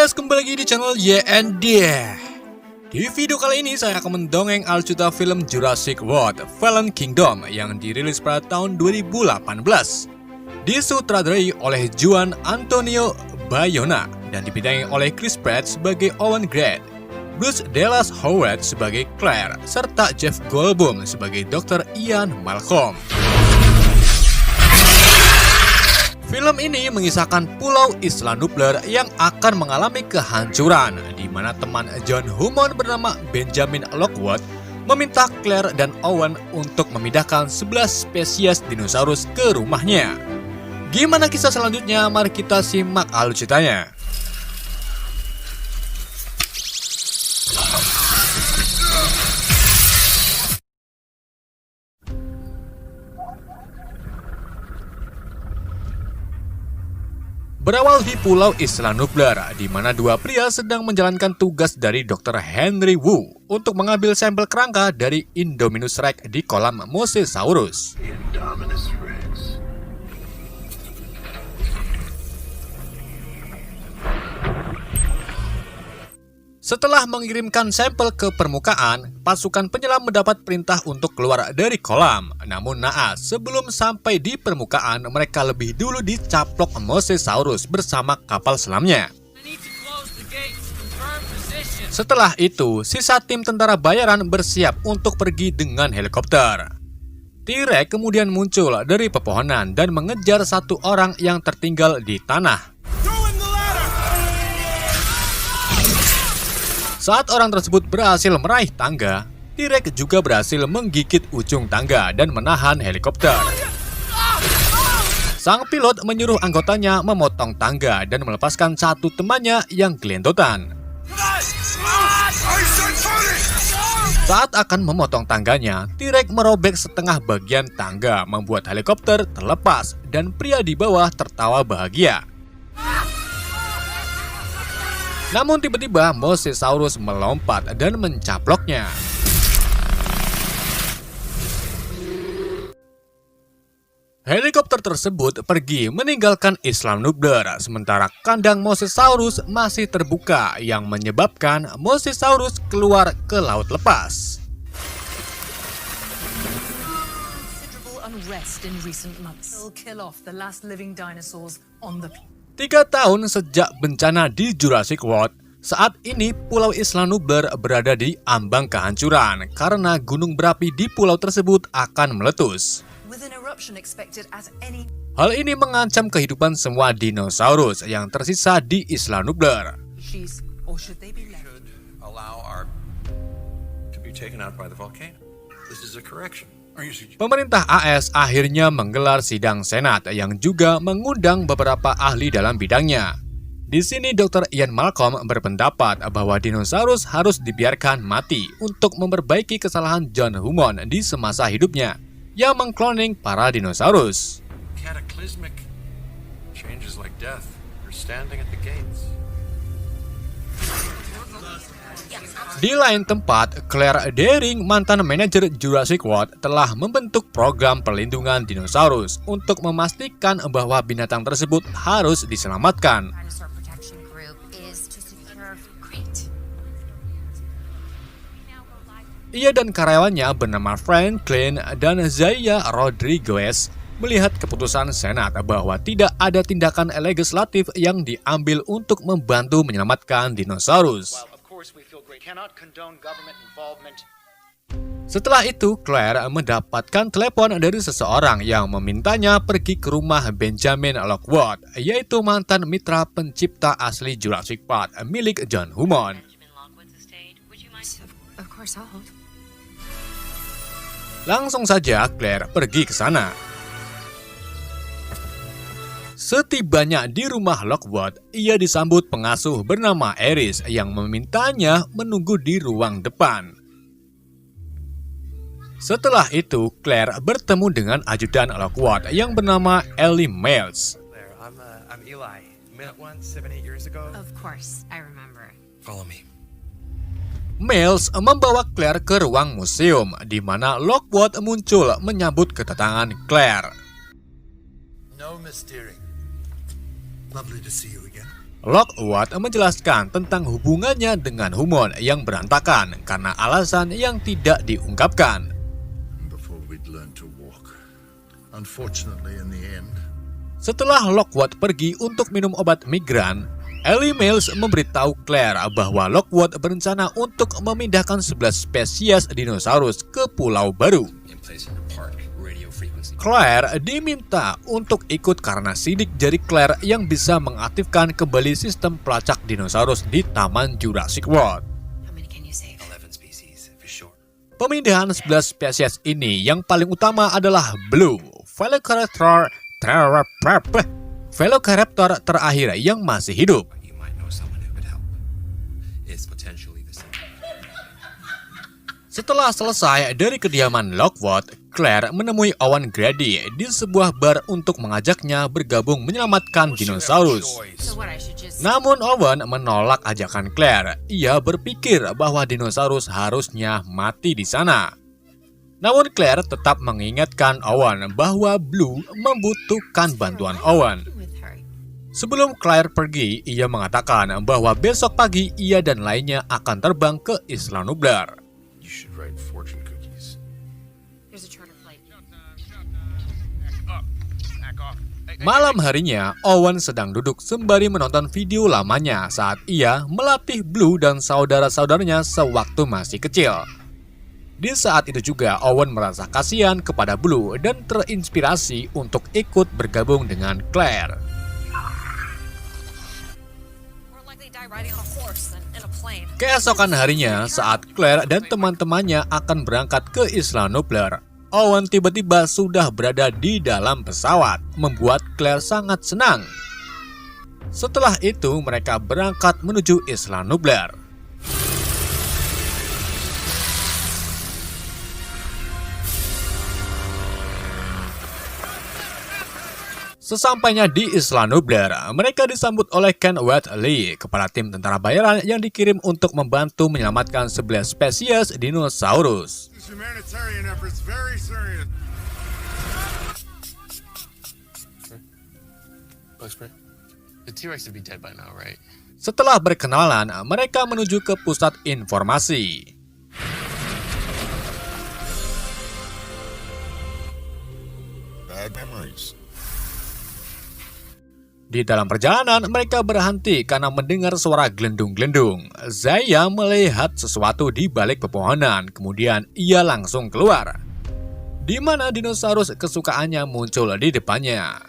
guys, kembali lagi di channel YND. Di video kali ini saya akan mendongeng alur cerita film Jurassic World Fallen Kingdom yang dirilis pada tahun 2018. Disutradarai oleh Juan Antonio Bayona dan dibidangi oleh Chris Pratt sebagai Owen Grant, Bruce Dallas Howard sebagai Claire, serta Jeff Goldblum sebagai Dr. Ian Malcolm. Film ini mengisahkan Pulau Isla Nublar yang akan mengalami kehancuran, di mana teman John Hammond bernama Benjamin Lockwood meminta Claire dan Owen untuk memindahkan 11 spesies dinosaurus ke rumahnya. Gimana kisah selanjutnya? Mari kita simak alur ceritanya. Berawal di Pulau Isla Nublar, di mana dua pria sedang menjalankan tugas dari Dr. Henry Wu untuk mengambil sampel kerangka dari Indominus Rex di kolam Mosasaurus. Setelah mengirimkan sampel ke permukaan, pasukan penyelam mendapat perintah untuk keluar dari kolam. Namun naas, sebelum sampai di permukaan, mereka lebih dulu dicaplok Mosasaurus bersama kapal selamnya. Setelah itu, sisa tim tentara bayaran bersiap untuk pergi dengan helikopter. T-Rex kemudian muncul dari pepohonan dan mengejar satu orang yang tertinggal di tanah. Saat orang tersebut berhasil meraih tangga, T-Rex juga berhasil menggigit ujung tangga dan menahan helikopter. Sang pilot menyuruh anggotanya memotong tangga dan melepaskan satu temannya yang gelendotan. Saat akan memotong tangganya, T-Rex merobek setengah bagian tangga, membuat helikopter terlepas dan pria di bawah tertawa bahagia. Namun tiba-tiba Mosasaurus melompat dan mencaploknya. Helikopter tersebut pergi meninggalkan Isla Nublar, sementara kandang Mosasaurus masih terbuka yang menyebabkan Mosasaurus keluar ke laut lepas. 3 tahun sejak bencana di Jurassic World, saat ini Pulau Isla Nublar berada di ambang kehancuran karena gunung berapi di pulau tersebut akan meletus. Hal ini mengancam kehidupan semua dinosaurus yang tersisa di Isla Nublar. Pemerintah AS akhirnya menggelar sidang Senat yang juga mengundang beberapa ahli dalam bidangnya. Di sini Dr. Ian Malcolm berpendapat bahwa dinosaurus harus dibiarkan mati untuk memperbaiki kesalahan John Hammond di semasa hidupnya yang mengkloning para dinosaurus. Di lain tempat, Claire Dearing, mantan manajer Jurassic World, telah membentuk program perlindungan dinosaurus untuk memastikan bahwa binatang tersebut harus diselamatkan. Ia dan karyawannya bernama Franklin dan Zaya Rodriguez melihat keputusan Senat bahwa tidak ada tindakan legislatif yang diambil untuk membantu menyelamatkan dinosaurus. Setelah itu, Claire mendapatkan telepon dari seseorang yang memintanya pergi ke rumah Benjamin Lockwood, yaitu mantan mitra pencipta asli Jurassic Park milik John Hammond. Langsung saja Claire pergi ke sana. Setibanya di rumah Lockwood, ia disambut pengasuh bernama Eris yang memintanya menunggu di ruang depan. Setelah itu, Claire bertemu dengan ajudan Lockwood yang bernama Ellie Miles. I'm Eli. Met once 7-8 years ago. Of course, I remember. Follow me. Miles membawa Claire ke ruang museum, di mana Lockwood muncul menyambut kedatangan Claire. No, Miss Deering. Lovely to see you again. Lockwood menjelaskan tentang hubungannya dengan Hammond yang berantakan karena alasan yang tidak diungkapkan. Before we'd learn to walk. Unfortunately, in the end, Setelah Lockwood pergi untuk minum obat migran, Ellie Mills memberitahu Claire bahwa Lockwood berencana untuk memindahkan 11 spesies dinosaurus ke pulau baru. Claire diminta untuk ikut karena sidik jari Claire yang bisa mengaktifkan kembali sistem pelacak dinosaurus di Taman Jurassic World. Pemindahan 11 spesies ini yang paling utama adalah Blue, Velociraptor terakhir yang masih hidup. Setelah selesai dari kediaman Lockwood, Claire menemui Owen Grady di sebuah bar untuk mengajaknya bergabung menyelamatkan dinosaurus. Namun Owen menolak ajakan Claire. Ia berpikir bahwa dinosaurus harusnya mati di sana. Namun Claire tetap mengingatkan Owen bahwa Blue membutuhkan bantuan Owen. Sebelum Claire pergi, ia mengatakan bahwa besok pagi ia dan lainnya akan terbang ke Isla Nublar. you should write fortune cookies. Malam harinya, Owen sedang duduk sembari menonton video lamanya saat ia melatih Blue dan saudara-saudaranya sewaktu masih kecil. Di saat itu juga, Owen merasa kasihan kepada Blue dan terinspirasi untuk ikut bergabung dengan Claire. Keesokan harinya, saat Claire dan teman-temannya akan berangkat ke Isla Nublar, Owen tiba-tiba sudah berada di dalam pesawat, membuat Claire sangat senang. Setelah itu, mereka berangkat menuju Isla Nublar. Sesampainya di Isla Nublar, mereka disambut oleh Ken Wheatley, kepala tim tentara bayaran yang dikirim untuk membantu menyelamatkan 11 spesies dinosaurus. This humanitarian effort's very serious. The T-Rex would be dead by now, right? Setelah berkenalan, mereka menuju ke pusat informasi. Bad memories. Di dalam perjalanan, mereka berhenti karena mendengar suara gelendung-gelendung. Zaya melihat sesuatu di balik pepohonan, kemudian ia langsung keluar, di mana dinosaurus kesukaannya muncul di depannya.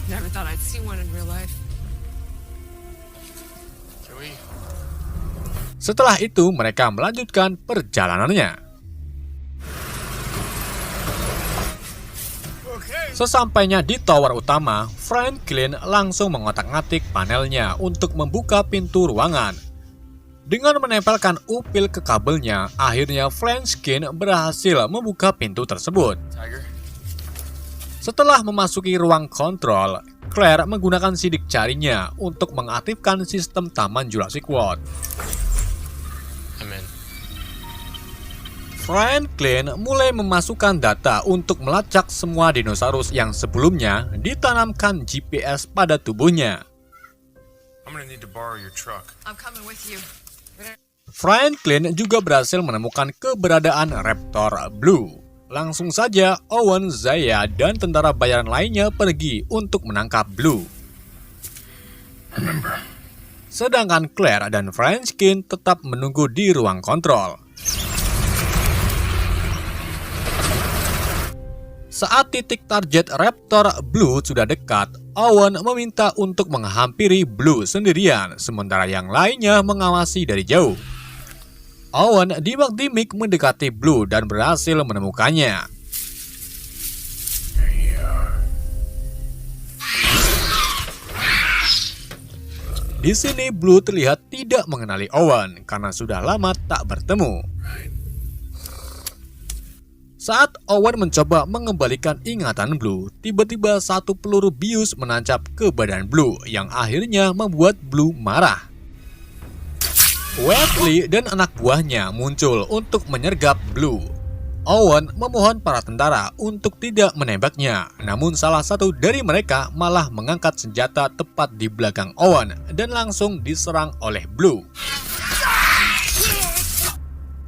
Never thought I'd see one in real life. Joey, Setelah itu, mereka melanjutkan perjalanannya. Sesampainya di tower utama, Franklin langsung mengotak-ngatik panelnya untuk membuka pintu ruangan. Dengan menempelkan upil ke kabelnya, akhirnya Franklin berhasil membuka pintu tersebut. Tiger. Setelah memasuki ruang kontrol, Claire menggunakan sidik jarinya untuk mengaktifkan sistem Taman Jurassic World. I'm in. Franklin mulai memasukkan data untuk melacak semua dinosaurus yang sebelumnya ditanamkan GPS pada tubuhnya. I'm gonna need to borrow your truck. I'm coming with you. Franklin juga berhasil menemukan keberadaan Raptor Blue. Langsung saja, Owen, Zaya, dan tentara bayaran lainnya pergi untuk menangkap Blue. Sedangkan Claire dan Franklin tetap menunggu di ruang kontrol. Saat titik target Raptor Blue sudah dekat, Owen meminta untuk menghampiri Blue sendirian, sementara yang lainnya mengawasi dari jauh. Owen dimik-dimik mendekati Blue dan berhasil menemukannya. Di sini Blue terlihat tidak mengenali Owen karena sudah lama tak bertemu. Saat Owen mencoba mengembalikan ingatan Blue, tiba-tiba satu peluru bius menancap ke badan Blue yang akhirnya membuat Blue marah. Wheatley dan anak buahnya muncul untuk menyergap Blue. Owen memohon para tentara untuk tidak menembaknya. Namun salah satu dari mereka malah mengangkat senjata tepat di belakang Owen dan langsung diserang oleh Blue.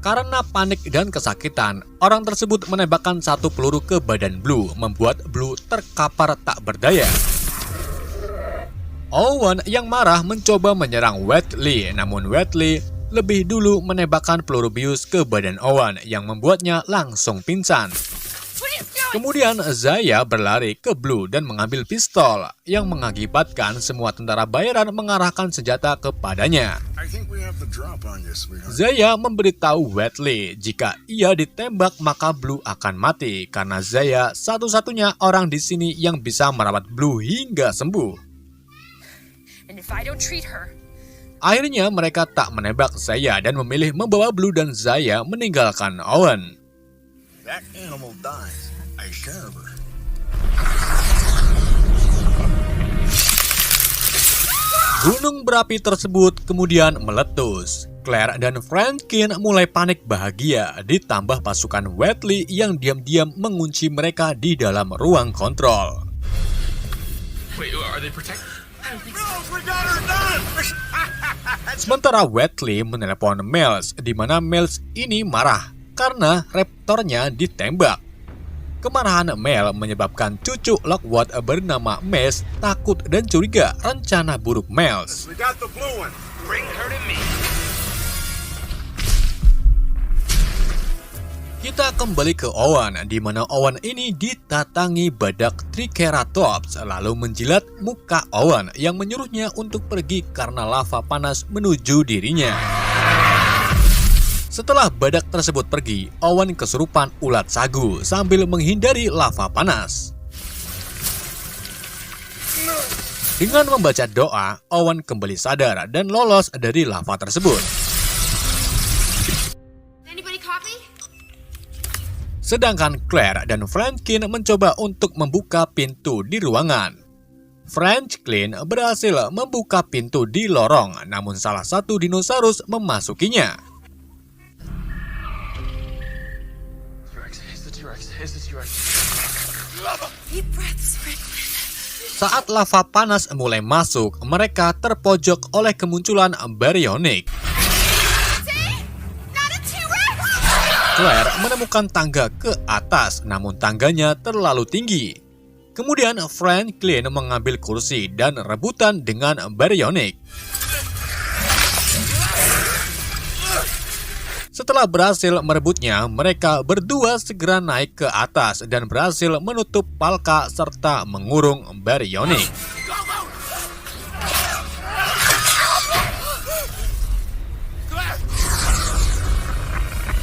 Karena panik dan kesakitan, orang tersebut menembakkan satu peluru ke badan Blue, membuat Blue terkapar tak berdaya. Owen yang marah mencoba menyerang Whitley, namun Whitley lebih dulu menembakkan peluru bius ke badan Owen yang membuatnya langsung pingsan. Kemudian Zaya berlari ke Blue dan mengambil pistol yang mengakibatkan semua tentara bayaran mengarahkan senjata kepadanya. I think we have the drop on you, sweetheart. Zaya memberitahu Whitley jika ia ditembak maka Blue akan mati karena Zaya satu-satunya orang di sini yang bisa merawat Blue hingga sembuh. And if I don't treat her, Akhirnya mereka tak menembak Zaya dan memilih membawa Blue dan Zaya meninggalkan Owen. That animal dies. I share her. Gunung berapi tersebut kemudian meletus. Claire dan Franklin mulai panik bahagia, ditambah pasukan Whitley yang diam-diam mengunci mereka di dalam ruang kontrol. Wait, are they protected? Sementara Whitley menelepon Miles, di mana Miles ini marah karena raptornya ditembak. Kemarahan Mel menyebabkan cucu Lockwood bernama Miles takut dan curiga rencana buruk Miles. We got the blue one. Bring her to me. Kita kembali ke Owen, di mana Owen ini ditatangi badak Triceratops lalu menjilat muka Owen yang menyuruhnya untuk pergi karena lava panas menuju dirinya. Setelah badak tersebut pergi, Owen kesurupan ulat sagu sambil menghindari lava panas. Dengan membaca doa, Owen kembali sadar dan lolos dari lava tersebut. anybody copy? Sedangkan Claire dan Franklin mencoba untuk membuka pintu di ruangan. Franklin berhasil membuka pintu di lorong, namun salah satu dinosaurus memasukinya. Deep breaths, Franklin. Saat lava panas mulai masuk, mereka terpojok oleh kemunculan Baryonyx. Not a T-Rex! Claire menemukan tangga ke atas, namun tangganya terlalu tinggi. Kemudian Franklin mengambil kursi dan rebutan dengan Baryonyx. Setelah berhasil merebutnya, mereka berdua segera naik ke atas dan berhasil menutup palka serta mengurung Baryonyx.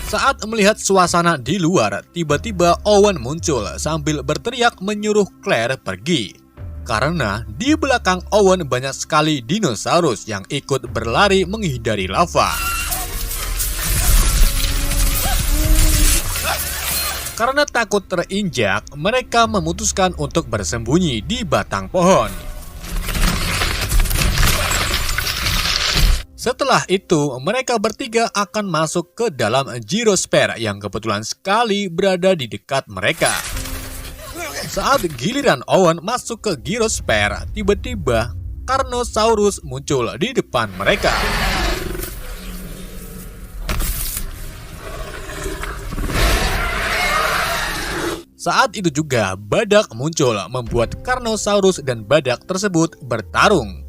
Saat melihat suasana di luar, tiba-tiba Owen muncul sambil berteriak menyuruh Claire pergi. Karena di belakang Owen banyak sekali dinosaurus yang ikut berlari menghindari lava. Karena takut terinjak, mereka memutuskan untuk bersembunyi di batang pohon. Setelah itu, mereka bertiga akan masuk ke dalam Gyrosphere yang kebetulan sekali berada di dekat mereka. Saat giliran Owen masuk ke Gyrosphere, tiba-tiba Carnosaurus muncul di depan mereka. Saat itu juga badak muncul membuat Carnosaurus dan badak tersebut bertarung.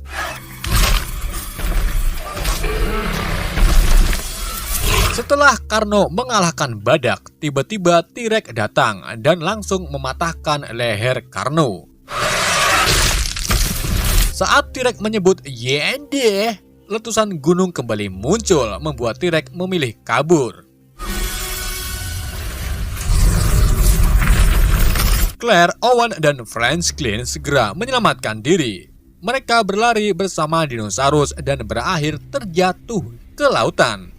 Setelah Carno mengalahkan badak, tiba-tiba T-Rex datang dan langsung mematahkan leher Carno. Saat T-Rex menyebut "Yende", letusan gunung kembali muncul membuat T-Rex memilih kabur. Claire, Owen, dan Franklin segera menyelamatkan diri. Mereka berlari bersama dinosaurus dan berakhir terjatuh ke lautan.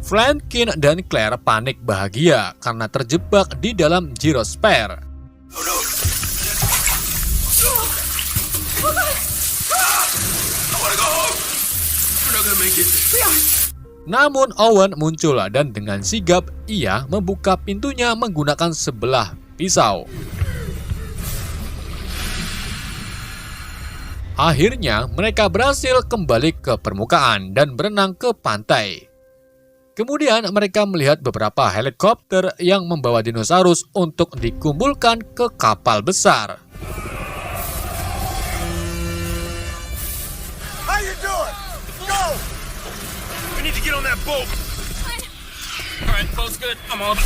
Franklin dan Claire panik bahagia karena terjebak di dalam Gyrosphere. Namun Owen muncul dan dengan sigap ia membuka pintunya menggunakan sebelah pisau. Akhirnya mereka berhasil kembali ke permukaan dan berenang ke pantai. Kemudian mereka melihat beberapa helikopter yang membawa dinosaurus untuk dikumpulkan ke kapal besar. How you doing? Go! We need to get on that boat. Alright, boat's good. I'm on.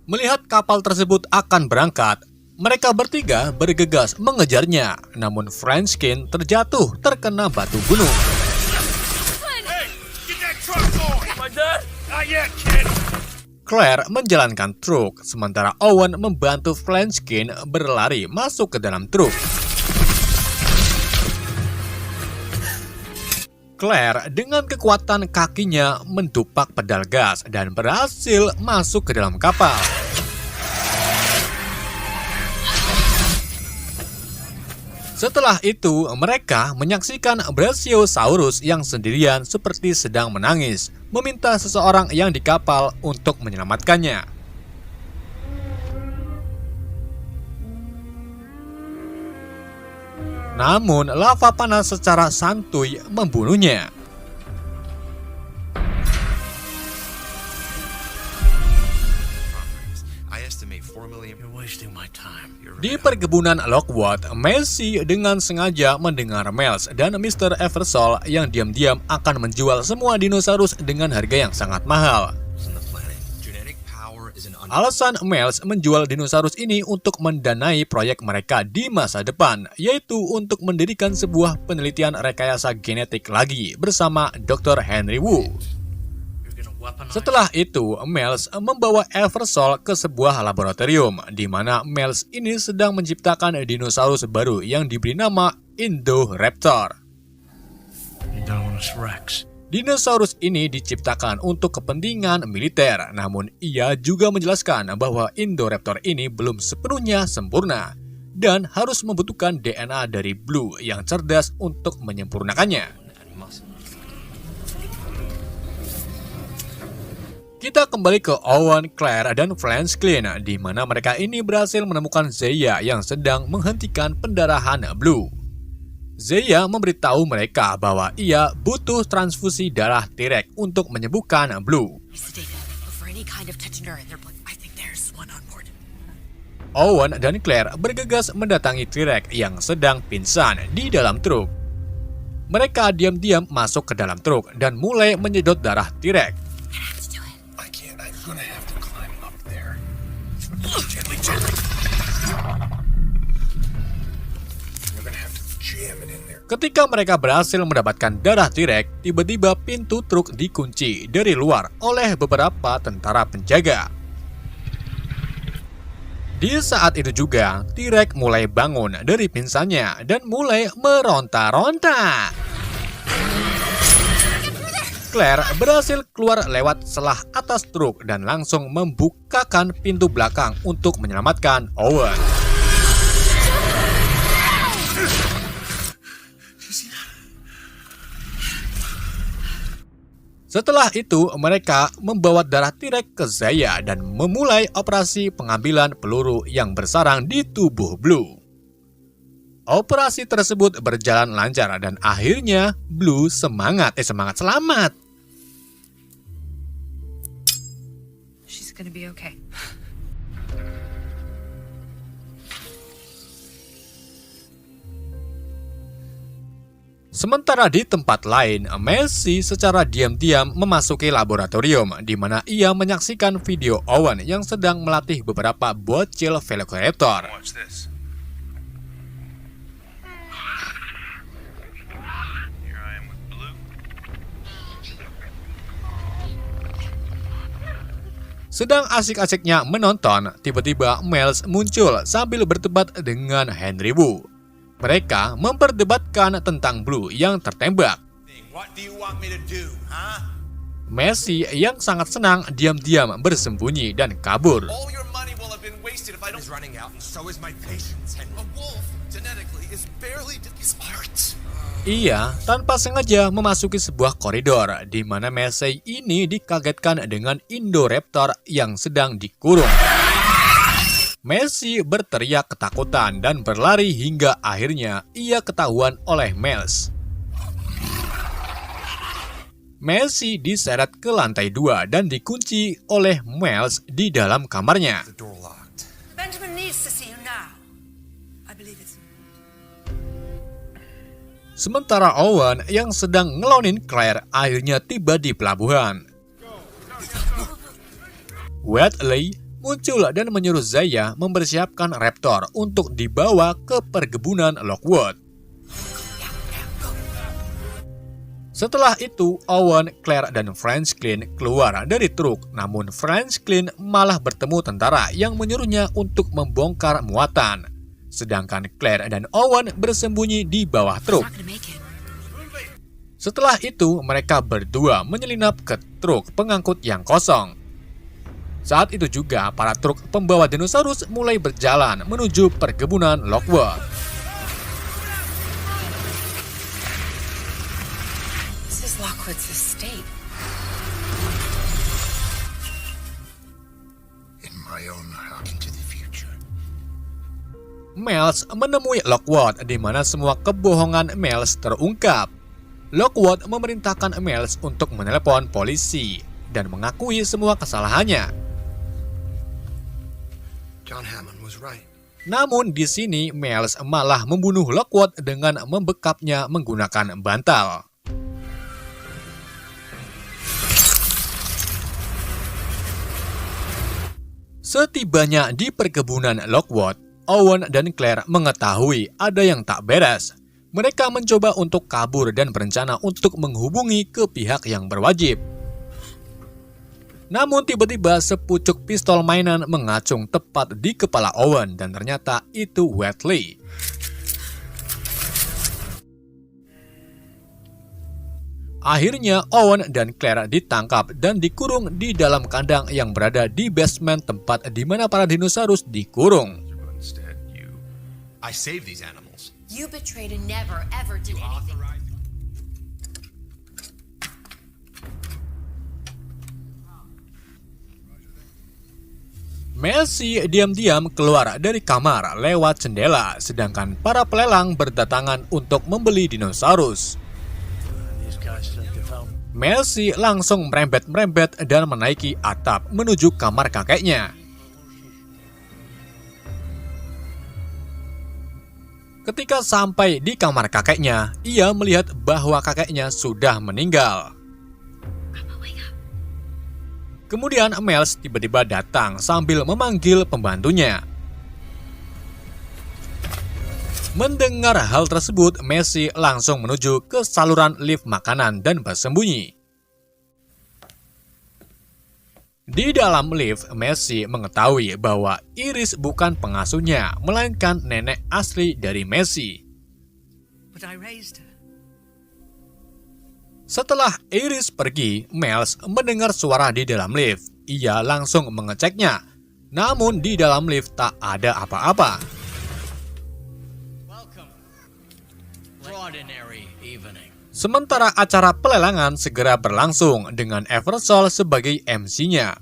Melihat kapal tersebut akan berangkat, mereka bertiga bergegas mengejarnya. Namun Franskin terjatuh terkena batu gunung. Hey, get that truck going. My dad? Not yet, kid. Claire menjalankan truk, sementara Owen membantu Franskin berlari masuk ke dalam truk. Claire dengan kekuatan kakinya mendupak pedal gas dan berhasil masuk ke dalam kapal. Setelah itu, mereka menyaksikan Brachiosaurus yang sendirian seperti sedang menangis, meminta seseorang yang di kapal untuk menyelamatkannya. Namun, lava panas secara santuy membunuhnya. I estimate 4 million. You're wasting my time. Di perkebunan Lockwood, Messi dengan sengaja mendengar Miles dan Mr. Eversole yang diam-diam akan menjual semua dinosaurus dengan harga yang sangat mahal. Alasan Miles menjual dinosaurus ini untuk mendanai proyek mereka di masa depan, yaitu untuk mendirikan sebuah penelitian rekayasa genetik lagi bersama Dr. Henry Wu. Setelah itu, Miles membawa Eversole ke sebuah laboratorium, di mana Miles ini sedang menciptakan dinosaurus baru yang diberi nama Indoraptor. Dinosaurus ini diciptakan untuk kepentingan militer, namun ia juga menjelaskan bahwa Indoraptor ini belum sepenuhnya sempurna dan harus membutuhkan DNA dari Blue yang cerdas untuk menyempurnakannya. Kita kembali ke Owen, Claire, dan Franskin, di mana mereka ini berhasil menemukan Zeya yang sedang menghentikan pendarahan Blue. Zeya memberitahu mereka bahwa ia butuh transfusi darah T-Rex untuk menyembuhkan Blue. Owen dan Claire bergegas mendatangi T-Rex yang sedang pingsan di dalam truk. Mereka diam-diam masuk ke dalam truk dan mulai menyedot darah T-Rex. Ketika mereka berhasil mendapatkan darah T-Rex, tiba-tiba pintu truk dikunci dari luar oleh beberapa tentara penjaga. Di saat itu juga, T-Rex mulai bangun dari pingsannya dan mulai meronta-ronta. Claire berhasil keluar lewat celah atas truk dan langsung membukakan pintu belakang untuk menyelamatkan Owen. Setelah itu, mereka membawa darah T-Rex ke Zeya dan memulai operasi pengambilan peluru yang bersarang di tubuh Blue. Operasi tersebut berjalan lancar dan akhirnya Blue semangat selamat. She's gonna be okay. Sementara di tempat lain, Messi secara diam-diam memasuki laboratorium di mana ia menyaksikan video Owen yang sedang melatih beberapa bocil velociraptor. Watch this. Here I am with Blue. Sedang asik-asiknya menonton, tiba-tiba Miles muncul sambil berdebat dengan Henry Wu. Mereka memperdebatkan tentang Blue yang tertembak. What do you want me to do, huh? Messi yang sangat senang diam-diam bersembunyi dan kabur. All your money will have been wasted if I don't. Is running out, and so is my patience. And a wolf genetically is barely his heart. Ia tanpa sengaja memasuki sebuah koridor di mana Macy ini dikagetkan dengan Indoraptor yang sedang dikurung. Macy berteriak ketakutan dan berlari hingga akhirnya ia ketahuan oleh Miles. Macy diseret ke lantai 2 dan dikunci oleh Miles di dalam kamarnya. The door locked. Benjamin needs to see you now. I believe it's... Sementara Owen yang sedang ngelonin Claire akhirnya tiba di pelabuhan. Wheatley muncul dan menyuruh Zaya mempersiapkan Raptor untuk dibawa ke perkebunan Lockwood. Setelah itu, Owen, Claire, dan Franklin keluar dari truk, namun Franklin malah bertemu tentara yang menyuruhnya untuk membongkar muatan. Sedangkan Claire dan Owen bersembunyi di bawah truk. Not gonna make it. Setelah itu, mereka berdua menyelinap ke truk pengangkut yang kosong. Saat itu juga, para truk pembawa dinosaurus mulai berjalan menuju perkebunan Lockwood. This is Lockwood's estate. In my own house. Into the future. Miles menemui Lockwood di mana semua kebohongan Miles terungkap. Lockwood memerintahkan Miles untuk menelepon polisi dan mengakui semua kesalahannya. John Hammond was right. Namun di sini Miles malah membunuh Lockwood dengan membekapnya menggunakan bantal. Setibanya di perkebunan Lockwood, Owen dan Claire mengetahui ada yang tak beres. Mereka mencoba untuk kabur dan berencana untuk menghubungi ke pihak yang berwajib. Namun tiba-tiba sepucuk pistol mainan mengacung tepat di kepala Owen dan ternyata itu Wheatley. Akhirnya Owen dan Claire ditangkap dan dikurung di dalam kandang yang berada di basement tempat di mana para dinosaurus dikurung. But instead, I saved these animals. You betrayed and never, ever did anything. Macy diam-diam keluar dari kamar lewat jendela, sedangkan para pelelang berdatangan untuk membeli dinosaurus. Macy langsung merembet-merembet dan menaiki atap menuju kamar kakeknya. Ketika sampai di kamar kakeknya, ia melihat bahwa kakeknya sudah meninggal. Kemudian Miles tiba-tiba datang sambil memanggil pembantunya. Mendengar hal tersebut, Macy langsung menuju ke saluran lift makanan dan bersembunyi. Di dalam lift, Macy mengetahui bahwa Iris bukan pengasuhnya, melainkan nenek asli dari Macy. But I raised her. Setelah Iris pergi, Miles mendengar suara di dalam lift. Ia langsung mengeceknya, namun di dalam lift tak ada apa-apa. Sementara acara pelelangan segera berlangsung dengan Eversole sebagai MC-nya.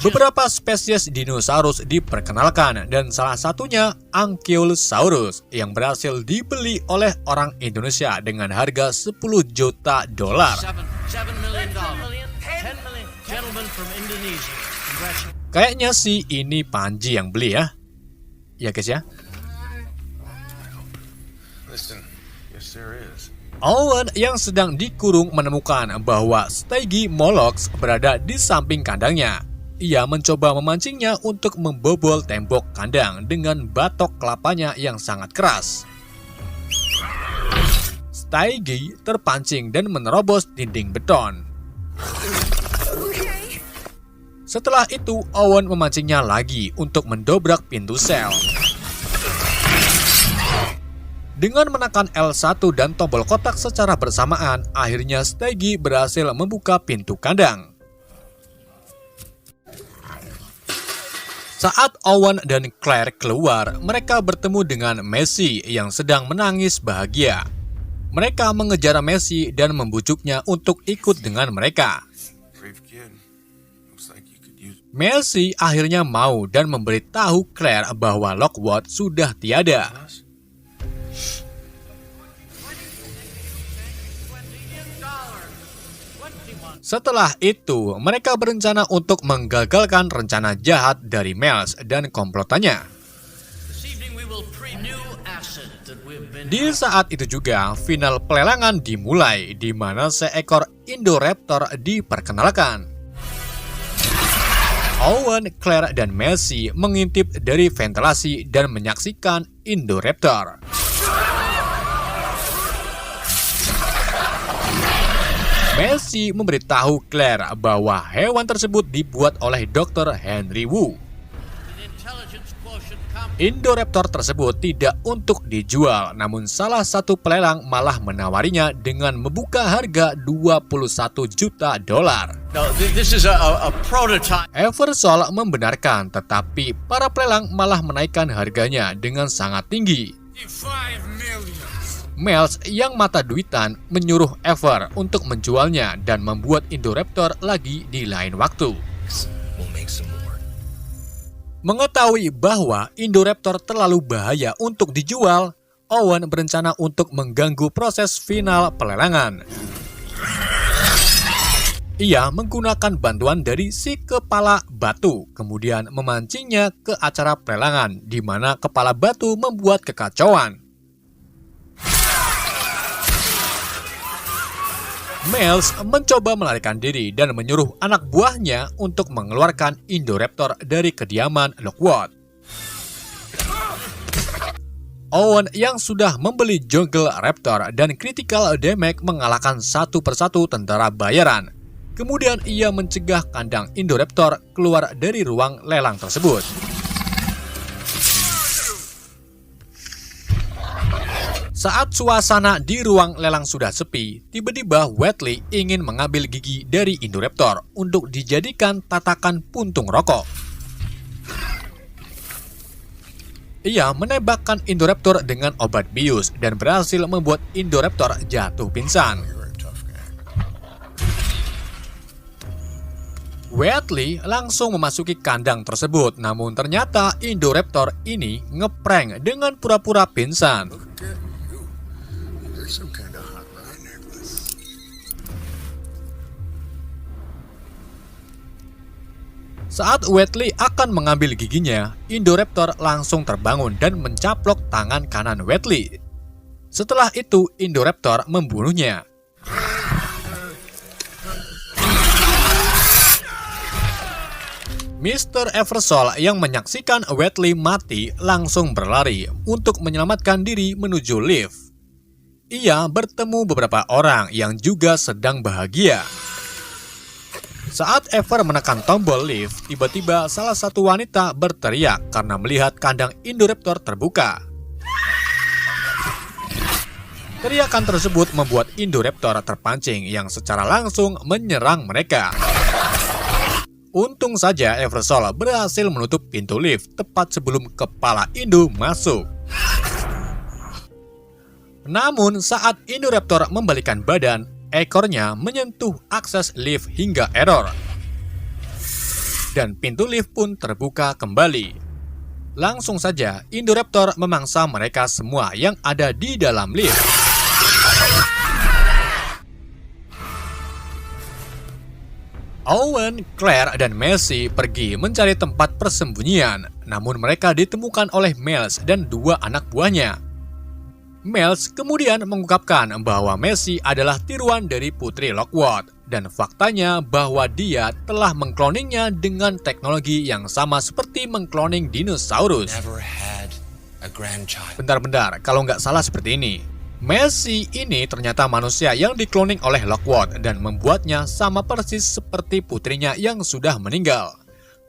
Beberapa spesies dinosaurus diperkenalkan dan salah satunya Ankylosaurus yang berhasil dibeli oleh orang Indonesia dengan harga $10 juta. Kayaknya sih ini Panji yang beli ya. Ya guys ya. Listen, yes there is. Owen yang sedang dikurung menemukan bahwa Stygimoloch berada di samping kandangnya. Ia mencoba memancingnya untuk membobol tembok kandang dengan batok kelapanya yang sangat keras. Stygi terpancing dan menerobos dinding beton. Setelah itu, Owen memancingnya lagi untuk mendobrak pintu sel. Dengan menekan L1 dan tombol kotak secara bersamaan, akhirnya Stygi berhasil membuka pintu kandang. Saat Owen dan Claire keluar, mereka bertemu dengan Messi yang sedang menangis bahagia. Mereka mengejar Messi dan membujuknya untuk ikut dengan mereka. Brave kid. Looks like you could use Messi akhirnya mau dan memberitahu Claire bahwa Lockwood sudah tiada. us. Setelah itu, mereka berencana untuk menggagalkan rencana jahat dari Miles dan komplotannya. Di saat itu juga, final pelelangan dimulai, di mana seekor Indoraptor diperkenalkan. Owen, Claire, dan Messi mengintip dari ventilasi dan menyaksikan Indoraptor. Messi memberitahu Claire bahwa hewan tersebut dibuat oleh Dr. Henry Wu. Indoraptor tersebut tidak untuk dijual, namun salah satu pelelang malah menawarinya dengan membuka harga $21 juta. No, this is a prototype. Eversole membenarkan, tetapi para pelelang malah menaikkan harganya dengan sangat tinggi. 5 million. Miles yang mata duitan menyuruh Ever untuk menjualnya dan membuat Indoraptor lagi di lain waktu. We'll make some more. Mengetahui bahwa Indoraptor terlalu bahaya untuk dijual, Owen berencana untuk mengganggu proses final pelelangan. Ia menggunakan bantuan dari si kepala batu, kemudian memancingnya ke acara pelelangan, di mana kepala batu membuat kekacauan. Miles mencoba melarikan diri dan menyuruh anak buahnya untuk mengeluarkan Indoraptor dari kediaman Lockwood. Owen yang sudah membeli Jungle Raptor dan Critical Damage mengalahkan satu persatu tentara bayaran. Kemudian ia mencegah kandang Indoraptor keluar dari ruang lelang tersebut. Saat suasana di ruang lelang sudah sepi, tiba-tiba Wheatley ingin mengambil gigi dari Indoraptor untuk dijadikan tatakan puntung rokok. Ia menembakkan Indoraptor dengan obat bius dan berhasil membuat Indoraptor jatuh pingsan. Wheatley langsung memasuki kandang tersebut, namun ternyata Indoraptor ini ngeprank dengan pura-pura pingsan. Some kind of hot rod necklace. Saat Wheatley akan mengambil giginya, Indoraptor langsung terbangun dan mencaplok tangan kanan Wheatley. Setelah itu, Indoraptor membunuhnya. Mr. Eversole yang menyaksikan Wheatley mati langsung berlari untuk menyelamatkan diri menuju lift. Ia bertemu beberapa orang yang juga sedang bahagia. Saat Ever menekan tombol lift, tiba-tiba salah satu wanita berteriak karena melihat kandang Indoraptor terbuka. Teriakan tersebut membuat Indoraptor terpancing yang secara langsung menyerang mereka. Untung saja Eversole berhasil menutup pintu lift tepat sebelum kepala Indo masuk. Namun saat Indoraptor membalikkan badan, ekornya menyentuh akses lift hingga error. Dan pintu lift pun terbuka kembali. Langsung saja Indoraptor memangsa mereka semua yang ada di dalam lift. Owen, Claire, dan Messi pergi mencari tempat persembunyian, namun mereka ditemukan oleh Miles dan dua anak buahnya. Miles kemudian mengungkapkan bahwa Messi adalah tiruan dari Putri Lockwood, dan faktanya bahwa dia telah mengkloningnya dengan teknologi yang sama seperti mengkloning dinosaurus. Never had a grandchild. Bentar-bentar, kalau nggak salah seperti ini. Messi ini ternyata manusia yang dikloning oleh Lockwood dan membuatnya sama persis seperti putrinya yang sudah meninggal.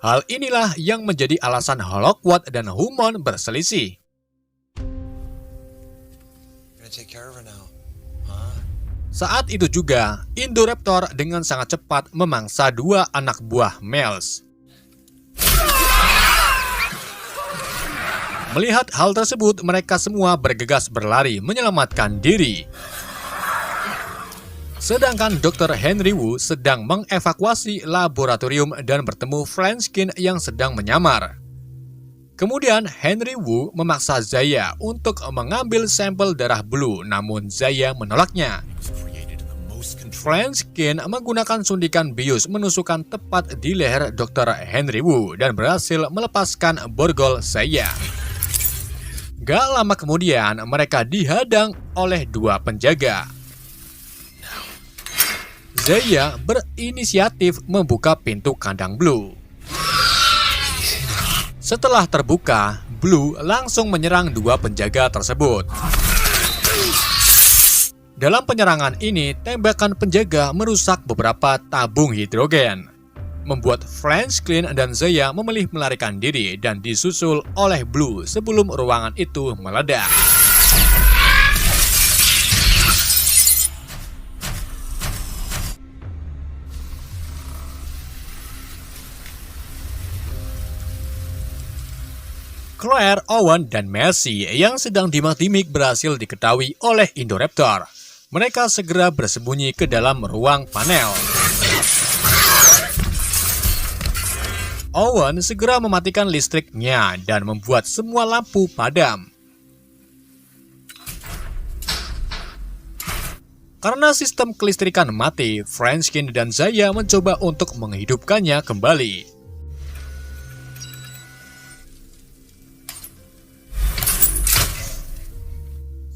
Hal inilah yang menjadi alasan Lockwood dan Hammond berselisih. Take care of her now. Saat itu juga, Indoraptor dengan sangat cepat memangsa dua anak buah Miles. Melihat hal tersebut, mereka semua bergegas berlari menyelamatkan diri. Sedangkan Dr. Henry Wu sedang mengevakuasi laboratorium dan bertemu Franskin yang sedang menyamar. Kemudian Henry Wu memaksa Zaya untuk mengambil sampel darah Blue, namun Zaya menolaknya. Franskin menggunakan suntikan bius menusukkan tepat di leher Dr. Henry Wu dan berhasil melepaskan borgol Zaya. Gak lama kemudian mereka dihadang oleh dua penjaga. Zaya berinisiatif membuka pintu kandang Blue. Setelah terbuka, Blue langsung menyerang dua penjaga tersebut. Dalam penyerangan ini, tembakan penjaga merusak beberapa tabung hidrogen, membuat Franskin dan Zaya memilih melarikan diri dan disusul oleh Blue sebelum ruangan itu meledak. Claire, Owen, dan Mercy yang sedang dimak-dimik berhasil diketahui oleh Indoraptor. Mereka segera bersembunyi ke dalam ruang panel. Owen segera mematikan listriknya dan membuat semua lampu padam. Karena sistem kelistrikan mati, Franskin dan Zaya mencoba untuk menghidupkannya kembali.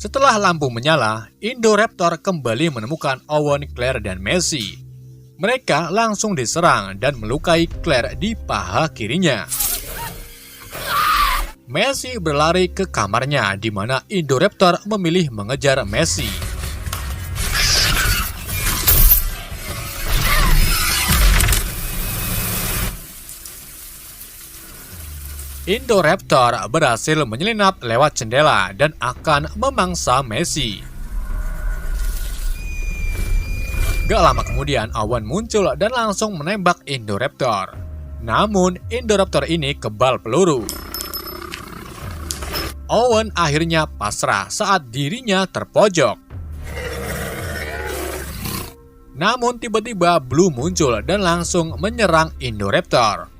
Setelah lampu menyala, Indoraptor kembali menemukan Owen, Claire, dan Mercy. Mereka langsung diserang dan melukai Claire di paha kirinya. Mercy berlari ke kamarnya, di mana Indoraptor memilih mengejar Mercy. Indoraptor berhasil menyelinap lewat jendela dan akan memangsa Mercy. Gak lama kemudian Owen muncul dan langsung menembak Indoraptor. Namun Indoraptor ini kebal peluru. Owen akhirnya pasrah saat dirinya terpojok. Namun tiba-tiba Blue muncul dan langsung menyerang Indoraptor.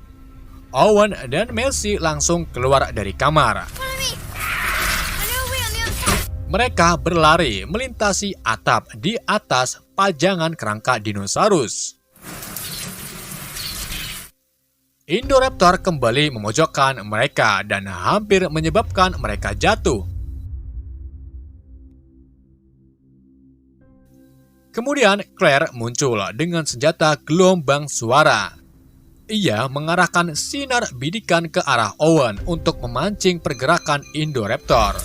Owen dan Mercy langsung keluar dari kamar. Mereka berlari melintasi atap di atas pajangan kerangka dinosaurus. Indoraptor kembali memojokkan mereka dan hampir menyebabkan mereka jatuh. Kemudian Claire muncul dengan senjata gelombang suara. Ia mengarahkan sinar bidikan ke arah Owen untuk memancing pergerakan Indoraptor.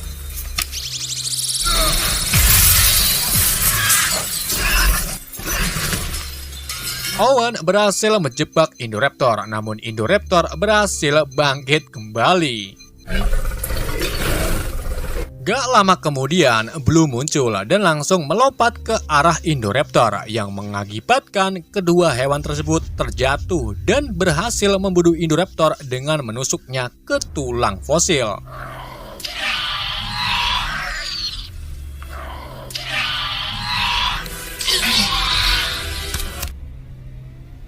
Owen berhasil menjebak Indoraptor, namun Indoraptor berhasil bangkit kembali. Gak lama kemudian, Blue muncul dan langsung melompat ke arah Indoraptor yang mengakibatkan kedua hewan tersebut terjatuh dan berhasil membunuh Indoraptor dengan menusuknya ke tulang fosil.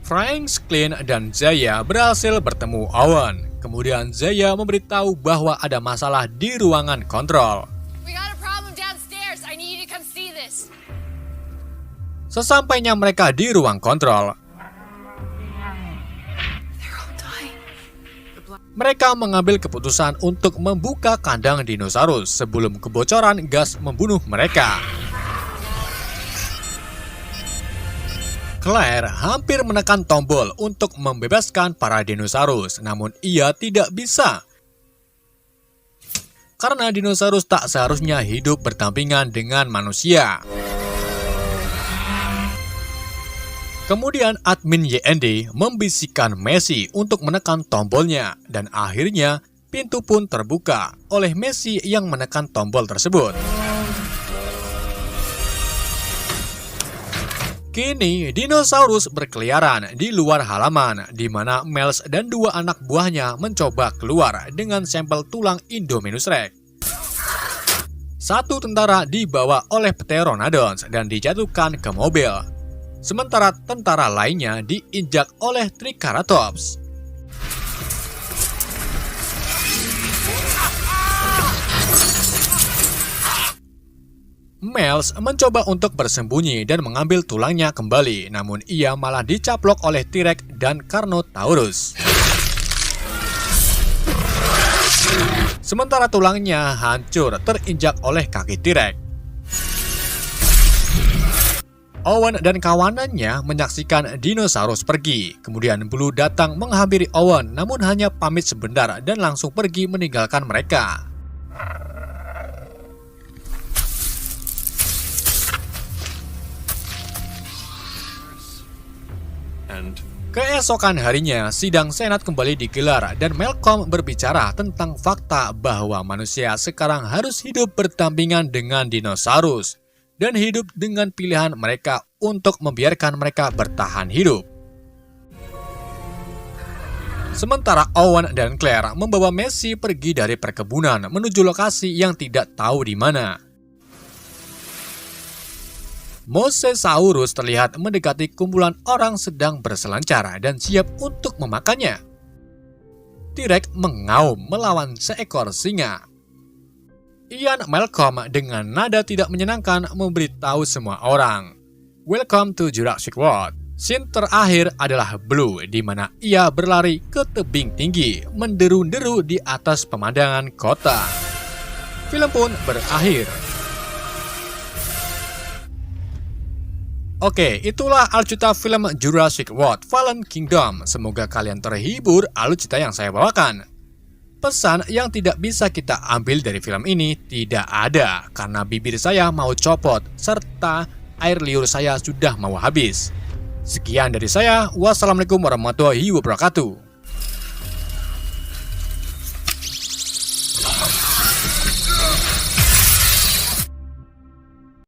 Franskin dan Zaya berhasil bertemu Owen. Kemudian Zaya memberitahu bahwa ada masalah di ruangan kontrol. Sesampainya mereka di ruang kontrol, mereka mengambil keputusan untuk membuka kandang dinosaurus sebelum kebocoran gas membunuh mereka. Claire hampir menekan tombol untuk membebaskan para dinosaurus, namun ia tidak bisa. Karena dinosaurus tak seharusnya hidup berdampingan dengan manusia. Kemudian admin YND membisikkan Mercy untuk menekan tombolnya, dan akhirnya pintu pun terbuka oleh Mercy yang menekan tombol tersebut. Kini, dinosaurus berkeliaran di luar halaman, di mana Miles dan 2 anak buahnya mencoba keluar dengan sampel tulang Indominus Rex. 1 tentara dibawa oleh Pteranodons dan dijatuhkan ke mobil, sementara tentara lainnya diinjak oleh Triceratops. Miles mencoba untuk bersembunyi dan mengambil tulangnya kembali, namun ia malah dicaplok oleh T-Rex dan Carnotaurus. Sementara tulangnya hancur terinjak oleh kaki T-Rex. Owen dan kawanannya menyaksikan dinosaurus pergi. Kemudian Blue datang menghampiri Owen, namun hanya pamit sebentar dan langsung pergi meninggalkan mereka. Keesokan harinya, sidang Senat kembali digelar dan Malcolm berbicara tentang fakta bahwa manusia sekarang harus hidup berdampingan dengan dinosaurus dan hidup dengan pilihan mereka untuk membiarkan mereka bertahan hidup. Sementara Owen dan Claire membawa Messi pergi dari perkebunan menuju lokasi yang tidak tahu di mana. Mosasaurus terlihat mendekati kumpulan orang sedang berselancar dan siap untuk memakannya. T-Rex mengaum melawan seekor singa. Ian Malcolm dengan nada tidak menyenangkan memberitahu semua orang, "Welcome to Jurassic World." Scene terakhir adalah Blue, di mana ia berlari ke tebing tinggi, menderu-deru di atas pemandangan kota. Film pun berakhir. Oke, itulah alucita film Jurassic World Fallen Kingdom. Semoga kalian terhibur alucita yang saya bawakan. Pesan yang tidak bisa kita ambil dari film ini tidak ada, karena bibir saya mau copot, serta air liur saya sudah mau habis. Sekian dari saya, wassalamualaikum warahmatullahi wabarakatuh.